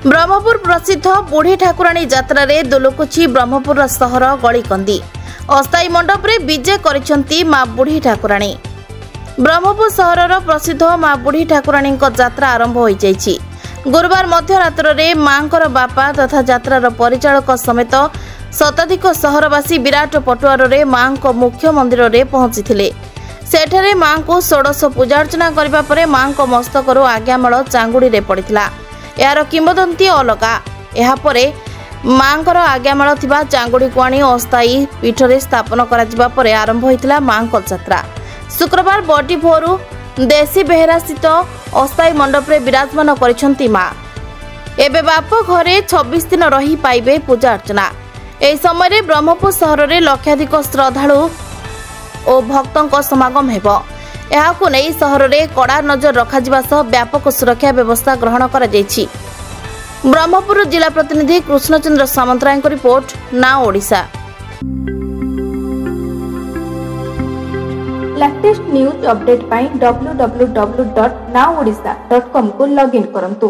ब्रह्मपुर प्रसिद्ध बुढ़ी ठाकुराणी यात्रा रे दोलकुची ब्रह्मपुर सहर गलीकंदी अस्थायी मंडप रे विजय करिसंती मां बुढ़ी ठाकुराणी। ब्रह्मपुर सहरर प्रसिद्ध मां बुढ़ी ठाकुराणी यात्रा आरंभ हो जाइछि। गुरुवार मध्यरात्र रे मांकर बापा तथा यात्रार परिचालक समेत शताधिक सहरवासी विराट पटुआर रे मां को मुख्य मंदिर रे पहुंचीथिले। सेठारे मां को षोडश पूजार्चना करबा परे मां को मस्तकरू आज्ञामाल चांगुड़ी रे पड़िथिला। यार किंवदंती अलगा। एहा परे मांकर आज्ञामाल थिबा चांगुड़ी को आनी अस्थायी पीठरे स्थापन करा जिबा परे आरंभ होइतिला मांक यात्रा। शुक्रवार बडी भोरु देसी बेहेरा स्थित अस्थायी मंडप रे विराजमान करिसंती मां। एबे बाप घरे 26 दिन रही पाइबे पूजा अर्चना। एही समय ब्रह्मपुर सहर रे लक्षाधिक श्रद्धालु और भक्तों समागम हेबो। एहाकु नै सहर रे कड़ा नजर रखा जिबा सह व्यापक सुरक्षा व्यवस्था ग्रहण करा जायछि। ब्रह्मपुर जिला प्रतिनिधि कृष्णचंद्र सामंतराय को report, Now Odisha. Latest news update पाई www.nowodisha.com को लॉगिन करंतु।